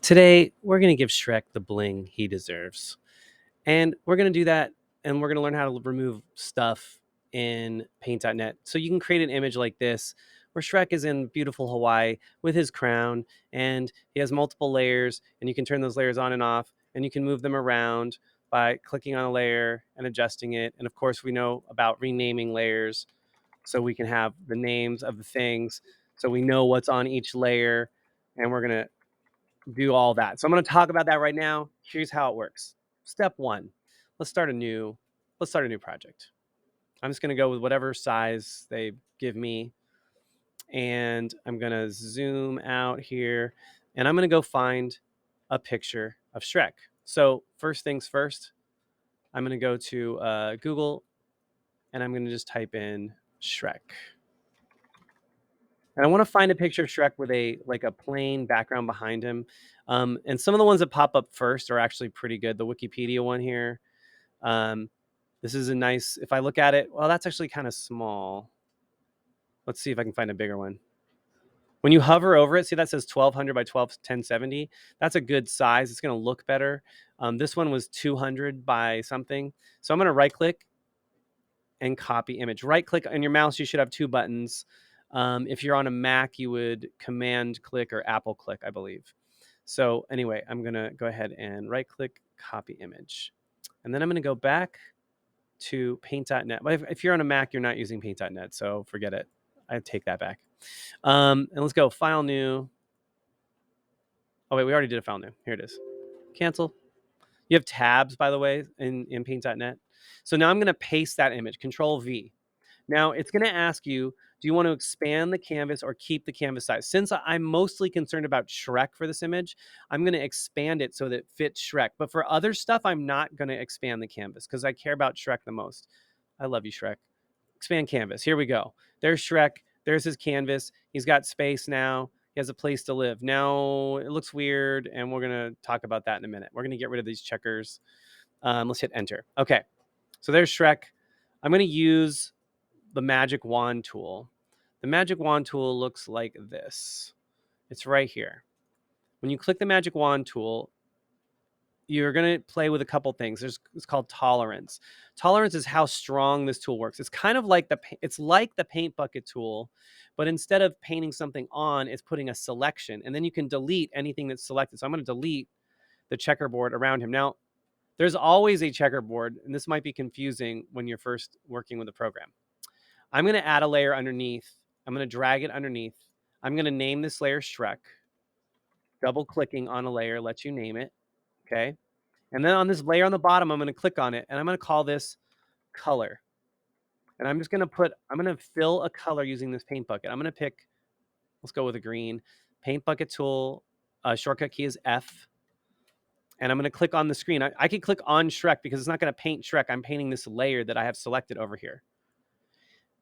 Today, we're going to give Shrek the bling he deserves. And we're going to do that, and we're going to learn how to remove stuff in paint.net. So you can create an image like this, where Shrek is in beautiful Hawaii with his crown, and he has multiple layers, and you can turn those layers on and off, and you can move them around by clicking on a layer and adjusting it. And of course, we know about renaming layers, so we can have the names of the things, so we know what's on each layer, and we're going to do all that. So I'm going to talk about that right now. Here's how it works. Step one, let's start a new project. I'm just going to go with whatever size they give me, and I'm going to zoom out here, and I'm going to go find a picture of Shrek. So first things first, I'm going to go to Google, and I'm going to just type in Shrek. And I want to find a picture of Shrek with a plain background behind him. And some of the ones that pop up first are actually pretty good. The Wikipedia one here. This is a nice, if I look at it, well, that's actually kind of small. Let's see if I can find a bigger one. When you hover over it, see that says 1200 by 1070. That's a good size. It's going to look better. This one was 200 by something. So I'm going to right click and copy image. Right click on your mouse. You should have two buttons. If you're on a Mac, you would command click or Apple click, I believe. So anyway, I'm going to go ahead and right click, copy image. And then I'm going to go back to paint.net. If you're on a Mac, you're not using paint.net, so forget it. I take that back. And let's go file new. Oh wait, we already did a file new. Here it is. Cancel. You have tabs, by the way, in paint.net. So now I'm going to paste that image, Control V. Now it's going to ask you, do you want to expand the canvas or keep the canvas size? Since I'm mostly concerned about Shrek for this image, I'm going to expand it so that it fits Shrek. But for other stuff, I'm not going to expand the canvas because I care about Shrek the most. I love you, Shrek. Expand canvas. Here we go. There's Shrek. There's his canvas. He's got space now. He has a place to live. Now it looks weird, and we're going to talk about that in a minute. We're going to get rid of these checkers. Let's hit enter. Okay. So there's Shrek. I'm going to use the magic wand tool. The magic wand tool looks like this. It's right here. When you click the magic wand tool, you're going to play with a couple things. It's called tolerance. Tolerance is how strong this tool works. It's kind of like the paint bucket tool, but instead of painting something on, it's putting a selection, and then you can delete anything that's selected. So I'm going to delete the checkerboard around him. Now, there's always a checkerboard, and this might be confusing when you're first working with the program. I'm going to add a layer underneath. I'm going to drag it underneath. I'm going to name this layer Shrek. Double clicking on a layer lets you name it. Okay. And then on this layer on the bottom, I'm going to click on it, and I'm going to call this color. And I'm just going to fill a color using this paint bucket. I'm going to pick, let's go with a green. Paint bucket tool, shortcut key is F. And I'm going to click on the screen. I can click on Shrek because it's not going to paint Shrek. I'm painting this layer that I have selected over here.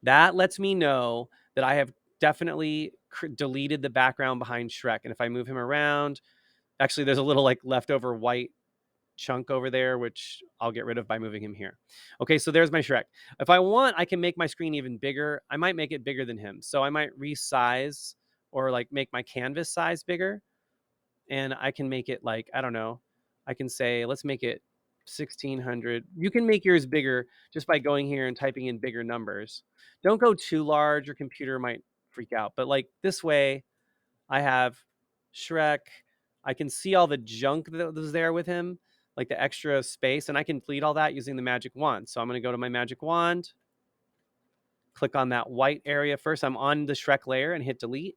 That lets me know that I have definitely deleted the background behind Shrek. And if I move him around, actually there's a little leftover white chunk over there, which I'll get rid of by moving him here. Okay, so there's my Shrek. If I want, I can make my screen even bigger. I might make it bigger than him. So I might resize or make my canvas size bigger. And I can make it I don't know. I can say, let's make it 1600. You can make yours bigger just by going here and typing in bigger numbers. Don't go too large. Your computer might freak out. But this way, I have Shrek. I can see all the junk that was there with him, like the extra space, and I can delete all that using the magic wand. So I'm going to go to my magic wand, click on that white area first. I'm on the Shrek layer and hit delete.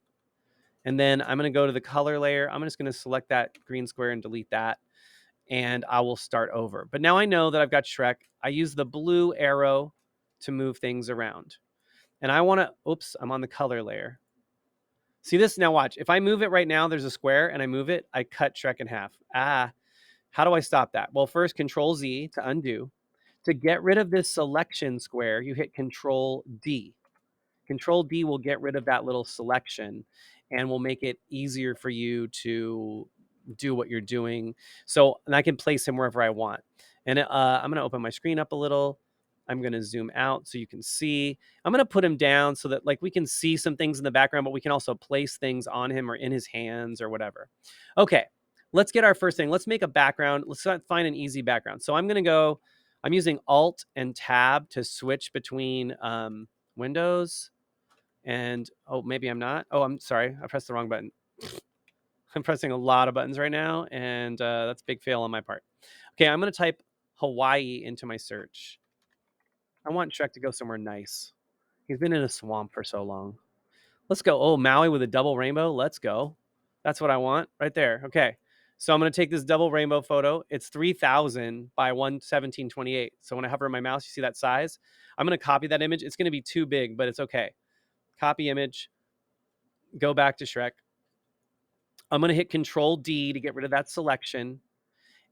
And then I'm going to go to the color layer. I'm just going to select that green square and delete that. And I will start over. But now I know that I've got Shrek. I use the blue arrow to move things around. And I want to, oops, I'm on the color layer. See this? Now watch. If I move it right now, there's a square, and I move it, I cut Shrek in half. How do I stop that? Well, first, Control Z to undo. To get rid of this selection square, you hit Control D. Control D will get rid of that little selection and will make it easier for you to do what you're doing. So, and I can place him wherever I want. And I'm going to open my screen up a little. I'm going to zoom out so you can see. I'm going to put him down so that we can see some things in the background, but we can also place things on him or in his hands or whatever. Okay, let's get our first thing. Let's make a background. Let's find an easy background. So I'm going to go, I'm using Alt and Tab to switch between windows. And, oh, maybe I'm not. Oh, I'm sorry. I pressed the wrong button. I'm pressing a lot of buttons right now, and that's a big fail on my part. Okay, I'm going to type Hawaii into my search. I want Shrek to go somewhere nice. He's been in a swamp for so long. Let's go. Oh, Maui with a double rainbow. Let's go. That's what I want right there. Okay. So I'm going to take this double rainbow photo. It's 3000 by 11728. So when I hover my mouse, you see that size? I'm going to copy that image. It's going to be too big, but it's okay. Copy image. Go back to Shrek. I'm going to hit Control D to get rid of that selection.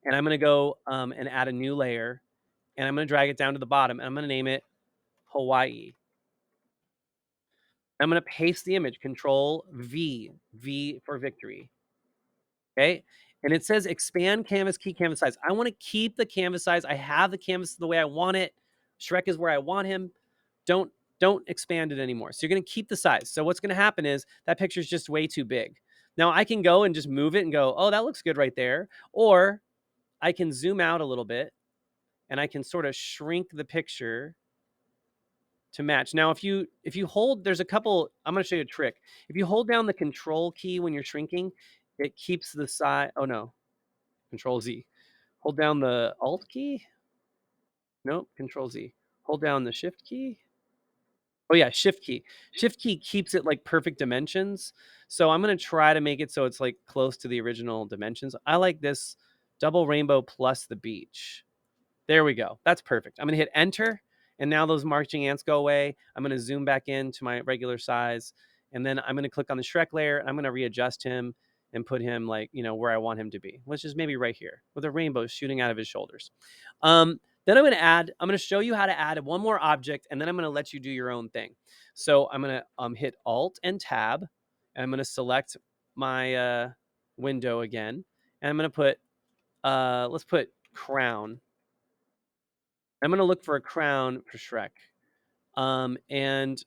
And I'm going to go and add a new layer. And I'm going to drag it down to the bottom. And I'm going to name it Hawaii. I'm going to paste the image. Control V. V for victory. Okay. And it says expand canvas, key canvas size. I want to keep the canvas size. I have the canvas the way I want it. Shrek is where I want him. Don't expand it anymore. So you're going to keep the size. So what's going to happen is that picture is just way too big. Now I can go and just move it and go, oh, that looks good right there. Or I can zoom out a little bit and I can sort of shrink the picture to match. Now, if you hold, there's a couple, I'm going to show you a trick. If you hold down the control key when you're shrinking, it keeps the size. Oh no, Control Z. Hold down the Alt key. Nope, Control Z. Hold down the Shift key. Oh yeah, Shift key. Shift key keeps it like perfect dimensions. So I'm going to try to make it so it's like close to the original dimensions. I like this double rainbow plus the beach. There we go. That's perfect. I'm going to hit enter. And now those marching ants go away. I'm going to zoom back into my regular size. And then I'm going to click on the Shrek layer. And I'm going to readjust him and put him like, where I want him to be, which is maybe right here with a rainbow shooting out of his shoulders. Then I'm going to show you how to add one more object. And then I'm going to let you do your own thing. So I'm going to hit Alt and Tab. And I'm going to select my window again. And I'm going to put, let's put crown. I'm going to look for a crown for Shrek. And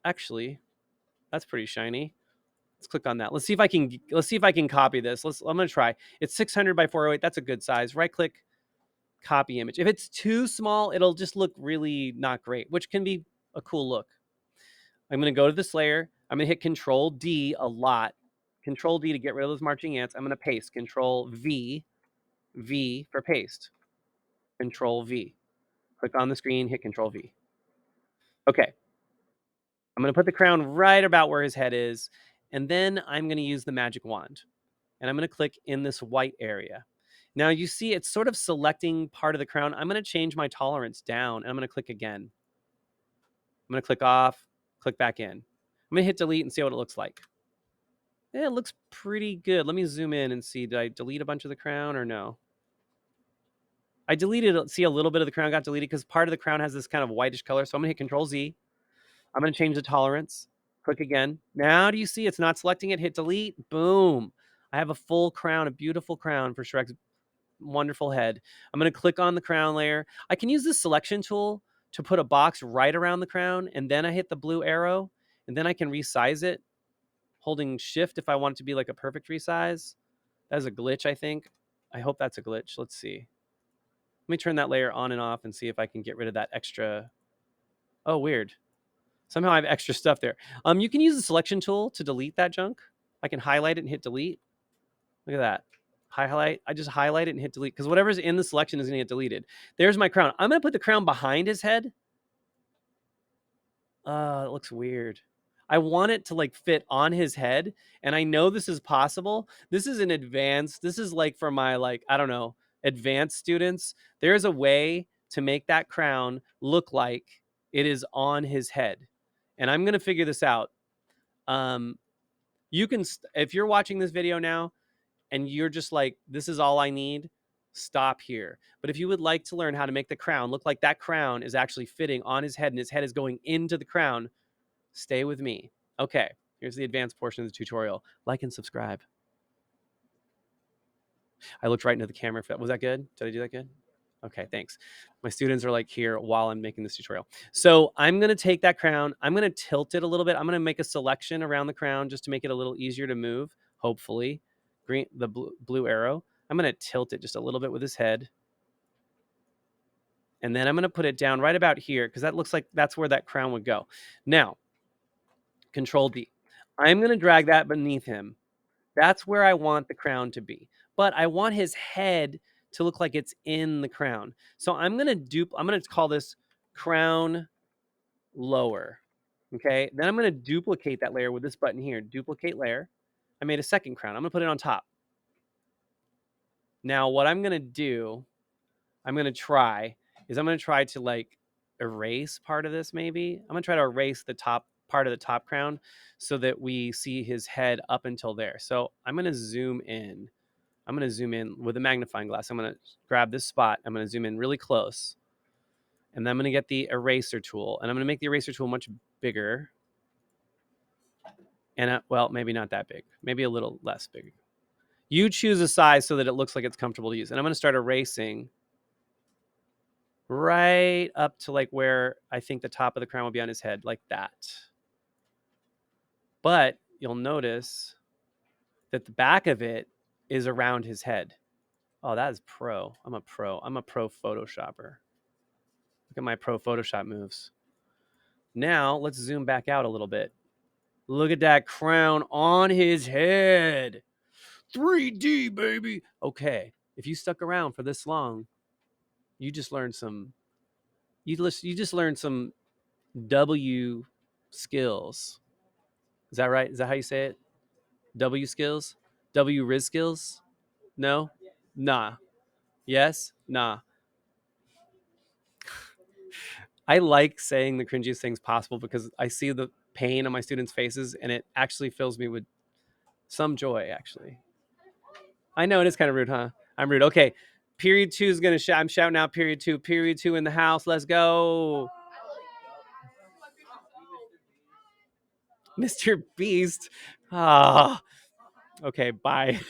actually, that's pretty shiny. Let's click on that. Let's see if I can copy this. I'm going to try. It's 600 by 408. That's a good size. Right click, copy image. If it's too small, it'll just look really not great, which can be a cool look. I'm going to go to this layer. I'm going to hit Control D a lot. Control D to get rid of those marching ants. I'm going to paste. Control V, V for paste. Control V. Click on the screen, hit Control V. Okay. I'm going to put the crown right about where his head is. And then I'm going to use the magic wand. And I'm going to click in this white area. Now you see it's sort of selecting part of the crown. I'm going to change my tolerance down. And I'm going to click again. I'm going to click off, click back in. I'm going to hit delete and see what it looks like. Yeah, it looks pretty good. Let me zoom in and see. Did I delete a bunch of the crown or no? I deleted, see a little bit of the crown got deleted because part of the crown has this kind of whitish color. So I'm going to hit Control Z. I'm going to change the tolerance. Click again. Now do you see it's not selecting it? Hit delete. Boom. I have a full crown, a beautiful crown for Shrek's wonderful head. I'm going to click on the crown layer. I can use this selection tool to put a box right around the crown, and then I hit the blue arrow, and then I can resize it, holding shift if I want it to be like a perfect resize. That is a glitch, I think. I hope that's a glitch. Let's see. Let me turn that layer on and off and see if I can get rid of that extra. Oh, weird. Somehow I have extra stuff there. You can use the selection tool to delete that junk. I can highlight it and hit delete. Look at that. Highlight. I just highlight it and hit delete because whatever's in the selection is going to get deleted. There's my crown. I'm going to put the crown behind his head. It looks weird. I want it to like fit on his head. And I know this is possible. This is an advanced. This is like for my I don't know, advanced students. There's a way to make that crown look like it is on his head. And I'm going to figure this out. You can, if you're watching this video now and you're just like, this is all I need, stop here. But if you would like to learn how to make the crown look like that crown is actually fitting on his head and his head is going into the crown, stay with me. Okay, here's the advanced portion of the tutorial. Like and subscribe. I looked right into the camera. Was that good? Did I do that good? Okay, thanks. My students are like here while I'm making this tutorial. So I'm going to take that crown. I'm going to tilt it a little bit. I'm going to make a selection around the crown just to make it a little easier to move, hopefully. the blue arrow. I'm going to tilt it just a little bit with his head. And then I'm going to put it down right about here because that looks like that's where that crown would go. Now, Control D. I'm going to drag that beneath him. That's where I want the crown to be. But I want his head to look like it's in the crown. So I'm going to call this crown lower. Okay. Then I'm going to duplicate that layer with this button here. Duplicate layer. I made a second crown. I'm going to put it on top. Now, what I'm going to do, I'm going to try to like erase part of this maybe. I'm going to try to erase the top part of the top crown so that we see his head up until there. So I'm going to zoom in. I'm going to zoom in with a magnifying glass. I'm going to grab this spot. I'm going to zoom in really close. And then I'm going to get the eraser tool. And I'm going to make the eraser tool much bigger. And, well, maybe not that big. Maybe a little less big. You choose a size so that it looks like it's comfortable to use. And I'm going to start erasing right up to like where I think the top of the crown will be on his head, like that. But you'll notice that the back of it is around his head. Oh, that is pro. I'm a pro. I'm a pro Photoshopper. Look at my pro Photoshop moves. Now, let's zoom back out a little bit. Look at that crown on his head. 3D, baby. Okay, if you stuck around for this long, you just learned some W skills. Is that right? Is that how you say it? W skills? W Riz skills? No? Nah. Yes? Nah. I like saying the cringiest things possible because I see the pain on my students' faces and it actually fills me with some joy, actually. I know it is kind of rude, huh? I'm rude. Okay. Period 2 is going to shout. I'm shouting out period 2. Period 2 in the house. Let's go. Mr. Beast. Ah. Okay, bye.